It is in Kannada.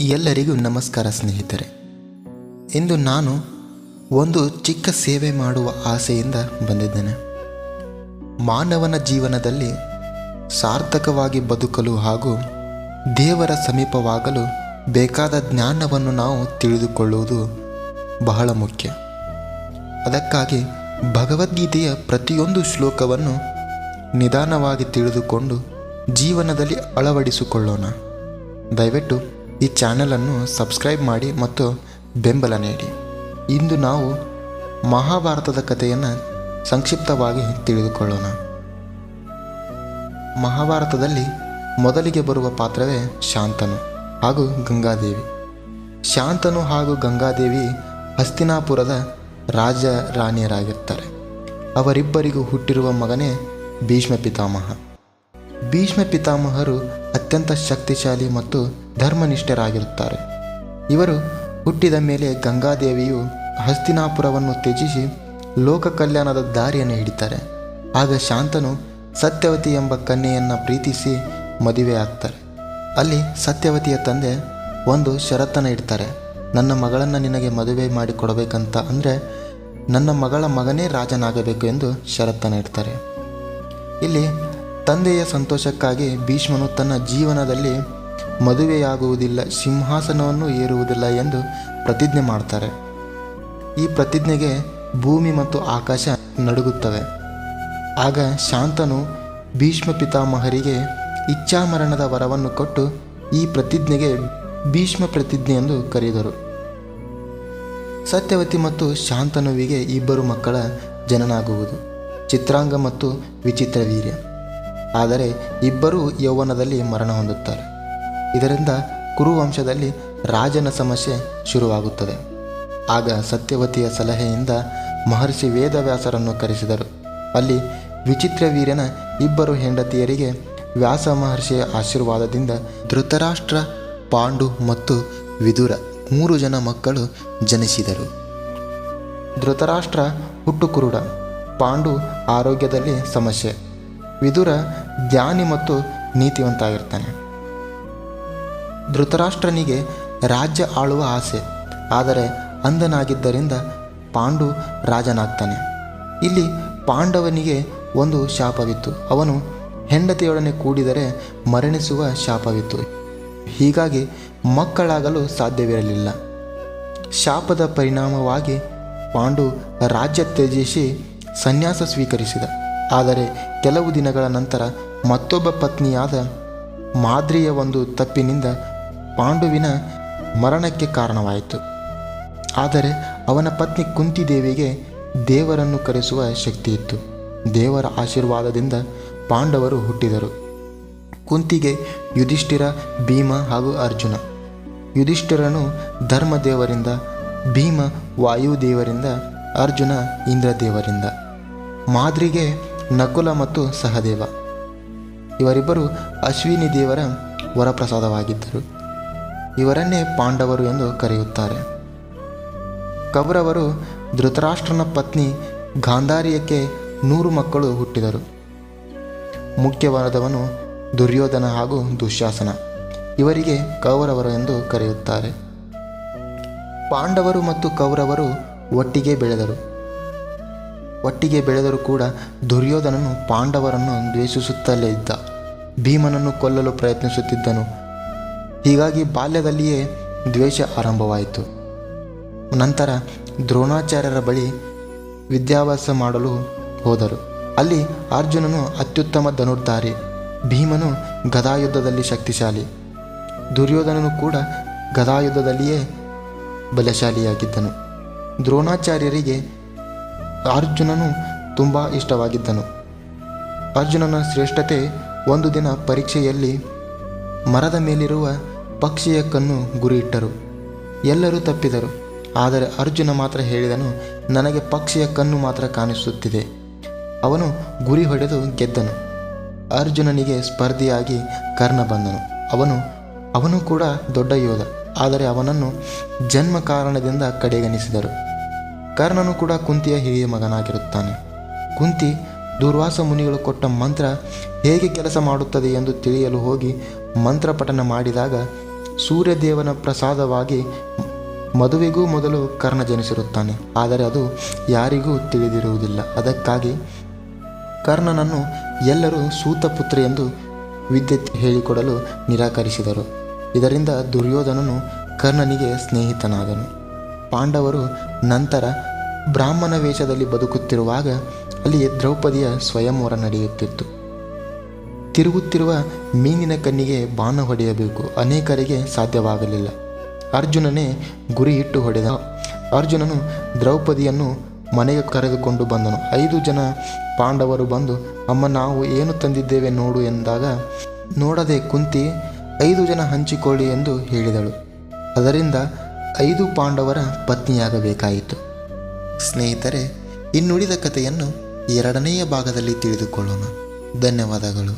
ಎಲ್ಲರಿಗೂ ನಮಸ್ಕಾರ ಸ್ನೇಹಿತರೆ. ಇಂದು ನಾನು ಒಂದು ಚಿಕ್ಕ ಸೇವೆ ಮಾಡುವ ಆಸೆಯಿಂದ ಬಂದಿದ್ದೇನೆ. ಮಾನವನ ಜೀವನದಲ್ಲಿ ಸಾರ್ಥಕವಾಗಿ ಬದುಕಲು ಹಾಗೂ ದೇವರ ಸಮೀಪವಾಗಲು ಬೇಕಾದ ಜ್ಞಾನವನ್ನು ನಾವು ತಿಳಿದುಕೊಳ್ಳುವುದು ಬಹಳ ಮುಖ್ಯ. ಅದಕ್ಕಾಗಿ ಭಗವದ್ಗೀತೆಯ ಪ್ರತಿಯೊಂದು ಶ್ಲೋಕವನ್ನು ನಿಧಾನವಾಗಿ ತಿಳಿದುಕೊಂಡು ಜೀವನದಲ್ಲಿ ಅಳವಡಿಸಿಕೊಳ್ಳೋಣ. ದಯವಿಟ್ಟು ಈ ಚಾನಲನ್ನು ಸಬ್ಸ್ಕ್ರೈಬ್ ಮಾಡಿ ಮತ್ತು ಬೆಂಬಲ ನೀಡಿ. ಇಂದು ನಾವು ಮಹಾಭಾರತದ ಕಥೆಯನ್ನು ಸಂಕ್ಷಿಪ್ತವಾಗಿ ತಿಳಿದುಕೊಳ್ಳೋಣ. ಮಹಾಭಾರತದಲ್ಲಿ ಮೊದಲಿಗೆ ಬರುವ ಪಾತ್ರವೇ ಶಾಂತನು ಹಾಗೂ ಗಂಗಾದೇವಿ. ಶಾಂತನು ಹಾಗೂ ಗಂಗಾದೇವಿ ಹಸ್ತಿನಾಪುರದ ರಾಜ ರಾಣಿಯರಾಗಿರ್ತಾರೆ. ಅವರಿಬ್ಬರಿಗೂ ಹುಟ್ಟಿರುವ ಮಗನೇ ಭೀಷ್ಮ ಪಿತಾಮಹ. ಭೀಷ್ಮ ಪಿತಾಮಹರು ಅತ್ಯಂತ ಶಕ್ತಿಶಾಲಿ ಮತ್ತು ಧರ್ಮನಿಷ್ಠರಾಗಿರುತ್ತಾರೆ. ಇವರು ಹುಟ್ಟಿದ ಮೇಲೆ ಗಂಗಾದೇವಿಯು ಹಸ್ತಿನಾಪುರವನ್ನು ತ್ಯಜಿಸಿ ಲೋಕ ಕಲ್ಯಾಣದ ದಾರಿಯನ್ನು ಹಿಡಿತಾರೆ. ಆಗ ಶಾಂತನು ಸತ್ಯವತಿ ಎಂಬ ಕನ್ಯೆಯನ್ನು ಪ್ರೀತಿಸಿ ಮದುವೆಯಾಗ್ತಾರೆ. ಅಲ್ಲಿ ಸತ್ಯವತಿಯ ತಂದೆ ಒಂದು ಷರತ್ತನ್ನು ಇಡ್ತಾರೆ. ನನ್ನ ಮಗಳನ್ನು ನಿನಗೆ ಮದುವೆ ಮಾಡಿಕೊಡಬೇಕಂತ ಅಂದರೆ ನನ್ನ ಮಗಳ ಮಗನೇ ರಾಜನಾಗಬೇಕು ಎಂದು ಷರತ್ತನ್ನು ಇಡ್ತಾರೆ. ಇಲ್ಲಿ ತಂದೆಯ ಸಂತೋಷಕ್ಕಾಗಿ ಭೀಷ್ಮನು ತನ್ನ ಜೀವನದಲ್ಲಿ ಮದುವೆಯಾಗುವುದಿಲ್ಲ, ಸಿಂಹಾಸನವನ್ನು ಏರುವುದಿಲ್ಲ ಎಂದು ಪ್ರತಿಜ್ಞೆ ಮಾಡ್ತಾರೆ. ಈ ಪ್ರತಿಜ್ಞೆಗೆ ಭೂಮಿ ಮತ್ತು ಆಕಾಶ ನಡುಗುತ್ತವೆ. ಆಗ ಶಾಂತನು ಭೀಷ್ಮ ಪಿತಾಮಹರಿಗೆ ಇಚ್ಛಾಮರಣದ ವರವನ್ನು ಕೊಟ್ಟು ಈ ಪ್ರತಿಜ್ಞೆಗೆ ಭೀಷ್ಮ ಪ್ರತಿಜ್ಞೆ ಎಂದು ಕರೆದರು. ಸತ್ಯವತಿ ಮತ್ತು ಶಾಂತನುವಿಗೆ ಇಬ್ಬರು ಮಕ್ಕಳ ಜನನಾಗುವುದು, ಚಿತ್ರಾಂಗ ಮತ್ತು ವಿಚಿತ್ರವೀರ್ಯ. ಆದರೆ ಇಬ್ಬರೂ ಯೌವನದಲ್ಲಿ ಮರಣ ಹೊಂದುತ್ತಾರೆ. ಇದರಿಂದ ಕುರುವಂಶದಲ್ಲಿ ರಾಜನ ಸಮಸ್ಯೆ ಶುರುವಾಗುತ್ತದೆ. ಆಗ ಸತ್ಯವತಿಯ ಸಲಹೆಯಿಂದ ಮಹರ್ಷಿ ವೇದವ್ಯಾಸರನ್ನು ಕರೆಸಿದರು. ಅಲ್ಲಿ ವಿಚಿತ್ರವೀರ್ಯನ ಇಬ್ಬರು ಹೆಂಡತಿಯರಿಗೆ ವ್ಯಾಸ ಮಹರ್ಷಿಯ ಆಶೀರ್ವಾದದಿಂದ ಧೃತರಾಷ್ಟ್ರ, ಪಾಂಡು ಮತ್ತು ವಿದುರ 3 ಜನ ಮಕ್ಕಳು ಜನಿಸಿದರು. ಧೃತರಾಷ್ಟ್ರ ಹುಟ್ಟು ಕುರುಡ, ಪಾಂಡು ಆರೋಗ್ಯದಲ್ಲಿ ಸಮಸ್ಯೆ, ವಿದುರ ಜ್ಞಾನಿ ಮತ್ತು ನೀತಿವಂತಾಗಿರ್ತಾನೆ. ಧೃತರಾಷ್ಟ್ರನಿಗೆ ರಾಜ್ಯ ಆಳುವ ಆಸೆ, ಆದರೆ ಅಂಧನಾಗಿದ್ದರಿಂದ ಪಾಂಡು ರಾಜನಾಗ್ತಾನೆ. ಇಲ್ಲಿ ಪಾಂಡವನಿಗೆ ಒಂದು ಶಾಪವಿತ್ತು. ಅವನು ಹೆಂಡತಿಯೊಡನೆ ಕೂಡಿದರೆ ಮರಣಿಸುವ ಶಾಪವಿತ್ತು. ಹೀಗಾಗಿ ಮಕ್ಕಳಾಗಲು ಸಾಧ್ಯವಿರಲಿಲ್ಲ. ಶಾಪದ ಪರಿಣಾಮವಾಗಿ ಪಾಂಡು ರಾಜ್ಯ ತ್ಯಜಿಸಿ ಸನ್ಯಾಸ ಸ್ವೀಕರಿಸಿದ. ಆದರೆ ಕೆಲವು ದಿನಗಳ ನಂತರ ಮತ್ತೊಬ್ಬ ಪತ್ನಿಯಾದ ಮಾದ್ರಿಯ ಒಂದು ತಪ್ಪಿನಿಂದ ಪಾಂಡುವಿನ ಮರಣಕ್ಕೆ ಕಾರಣವಾಯಿತು. ಆದರೆ ಅವನ ಪತ್ನಿ ಕುಂತಿದೇವಿಗೆ ದೇವರನ್ನು ಕರೆಸುವ ಶಕ್ತಿ ಇತ್ತು. ದೇವರ ಆಶೀರ್ವಾದದಿಂದ ಪಾಂಡವರು ಹುಟ್ಟಿದರು. ಕುಂತಿಗೆ ಯುಧಿಷ್ಠಿರ, ಭೀಮ ಹಾಗೂ ಅರ್ಜುನ. ಯುಧಿಷ್ಠಿರನು ಧರ್ಮದೇವರಿಂದ, ಭೀಮ ವಾಯುದೇವರಿಂದ, ಅರ್ಜುನ ಇಂದ್ರದೇವರಿಂದ. ಮಾದ್ರಿಗೆ ನಕುಲ ಮತ್ತು ಸಹದೇವ. ಇವರಿಬ್ಬರು ಅಶ್ವಿನಿ ದೇವರ ವರಪ್ರಸಾದವಾಗಿದ್ದರು. ಇವರನ್ನೇ ಪಾಂಡವರು ಎಂದು ಕರೆಯುತ್ತಾರೆ. ಕೌರವರು ಧೃತರಾಷ್ಟ್ರನ ಪತ್ನಿ ಗಾಂಧಾರಿಯಕ್ಕೆ 100 ಮಕ್ಕಳು ಹುಟ್ಟಿದರು. ಮುಖ್ಯವಾದವನು ದುರ್ಯೋಧನ ಹಾಗೂ ದುಶ್ಯಾಸನ. ಇವರಿಗೆ ಕೌರವರು ಎಂದು ಕರೆಯುತ್ತಾರೆ. ಪಾಂಡವರು ಮತ್ತು ಕೌರವರು ಒಟ್ಟಿಗೆ ಬೆಳೆದರೂ ಕೂಡ ದುರ್ಯೋಧನನು ಪಾಂಡವರನ್ನು ದ್ವೇಷಿಸುತ್ತಲೇ ಇದ್ದ. ಭೀಮನನ್ನು ಕೊಲ್ಲಲು ಪ್ರಯತ್ನಿಸುತ್ತಿದ್ದನು. ಹೀಗಾಗಿ ಬಾಲ್ಯದಲ್ಲಿಯೇ ದ್ವೇಷ ಆರಂಭವಾಯಿತು. ನಂತರ ದ್ರೋಣಾಚಾರ್ಯರ ಬಳಿ ವಿದ್ಯಾಭ್ಯಾಸ ಮಾಡಲು ಹೋದರು. ಅಲ್ಲಿ ಅರ್ಜುನನು ಅತ್ಯುತ್ತಮ ಧನುರ್ಧಾರಿ, ಭೀಮನು ಗದಾಯುದ್ಧದಲ್ಲಿ ಶಕ್ತಿಶಾಲಿ, ದುರ್ಯೋಧನನು ಕೂಡ ಗದಾಯುದ್ಧದಲ್ಲಿಯೇ ಬಲಶಾಲಿಯಾಗಿದ್ದನು. ದ್ರೋಣಾಚಾರ್ಯರಿಗೆ ಅರ್ಜುನನು ತುಂಬ ಇಷ್ಟವಾಗಿದ್ದನು. ಅರ್ಜುನನ ಶ್ರೇಷ್ಠತೆ ಒಂದು ದಿನ ಪರೀಕ್ಷೆಯಲ್ಲಿ ಮರದ ಮೇಲಿರುವ ಪಕ್ಷಿಯ ಕಣ್ಣು ಗುರಿ ಇಟ್ಟರು. ಎಲ್ಲರೂ ತಪ್ಪಿದರು. ಆದರೆ ಅರ್ಜುನ ಮಾತ್ರ ಹೇಳಿದನು, ನನಗೆ ಪಕ್ಷಿಯ ಕಣ್ಣು ಮಾತ್ರ ಕಾಣಿಸುತ್ತಿದೆ. ಅವನು ಗುರಿ ಹೊಡೆದು ಗೆದ್ದನು. ಅರ್ಜುನನಿಗೆ ಸ್ಪರ್ಧಿಯಾಗಿ ಕರ್ಣ ಬಂದನು. ಅವನು ಕೂಡ ದೊಡ್ಡ ಯೋಧ, ಆದರೆ ಅವನನ್ನು ಜನ್ಮ ಕಾರಣದಿಂದ ಕಡೆಗಣಿಸಿದರು. ಕರ್ಣನು ಕೂಡ ಕುಂತಿಯ ಹಿರಿಯ ಮಗನಾಗಿರುತ್ತಾನೆ. ಕುಂತಿ ದುರ್ವಾಸ ಮುನಿಗಳು ಕೊಟ್ಟ ಮಂತ್ರ ಹೇಗೆ ಕೆಲಸ ಮಾಡುತ್ತದೆ ಎಂದು ತಿಳಿಯಲು ಹೋಗಿ ಮಂತ್ರ ಪಠನ ಮಾಡಿದಾಗ ಸೂರ್ಯದೇವನ ಪ್ರಸಾದವಾಗಿ ಮದುವೆಗೂ ಮೊದಲು ಕರ್ಣ ಜನಿಸಿರುತ್ತಾನೆ. ಆದರೆ ಅದು ಯಾರಿಗೂ ತಿಳಿದಿರುವುದಿಲ್ಲ. ಅದಕ್ಕಾಗಿ ಕರ್ಣನನ್ನು ಎಲ್ಲರೂ ಸೂತಪುತ್ರ ಎಂದು ವಿದ್ಯೆ ಹೇಳಿಕೊಡಲು ನಿರಾಕರಿಸಿದರು. ಇದರಿಂದ ದುರ್ಯೋಧನನು ಕರ್ಣನಿಗೆ ಸ್ನೇಹಿತನಾದನು. ಪಾಂಡವರು ನಂತರ ಬ್ರಾಹ್ಮಣ ವೇಷದಲ್ಲಿ ಬದುಕುತ್ತಿರುವಾಗ ಅಲ್ಲಿ ದ್ರೌಪದಿಯ ಸ್ವಯಂವರ ನಡೆಯುತ್ತಿತ್ತು. ತಿರುಗುತ್ತಿರುವ ಮೀನಿನ ಕಣ್ಣಿಗೆ ಬಾಣ ಹೊಡೆಯಬೇಕು, ಅನೇಕರಿಗೆ ಸಾಧ್ಯವಾಗಲಿಲ್ಲ. ಅರ್ಜುನನೇ ಗುರಿ ಇಟ್ಟು ಹೊಡೆದ. ಅರ್ಜುನನು ದ್ರೌಪದಿಯನ್ನು ಮನೆಗೆ ಕರೆದುಕೊಂಡು ಬಂದನು. 5 ಜನ ಪಾಂಡವರು ಬಂದು, ಅಮ್ಮ ನಾವು ಏನು ತಂದಿದ್ದೇವೆ ನೋಡು ಎಂದಾಗ, ನೋಡದೆ ಕುಂತಿ 5 ಜನ ಹಂಚಿಕೊಳ್ಳಿ ಎಂದು ಹೇಳಿದಳು. ಅದರಿಂದ 5 ಪಾಂಡವರ ಪತ್ನಿಯಾಗಬೇಕಾಯಿತು. ಸ್ನೇಹಿತರೆ, ಇನ್ನುಳಿದ ಕಥೆಯನ್ನು 2ನೆಯ ಭಾಗದಲ್ಲಿ ತಿಳಿದುಕೊಳ್ಳೋಣ. ಧನ್ಯವಾದಗಳು.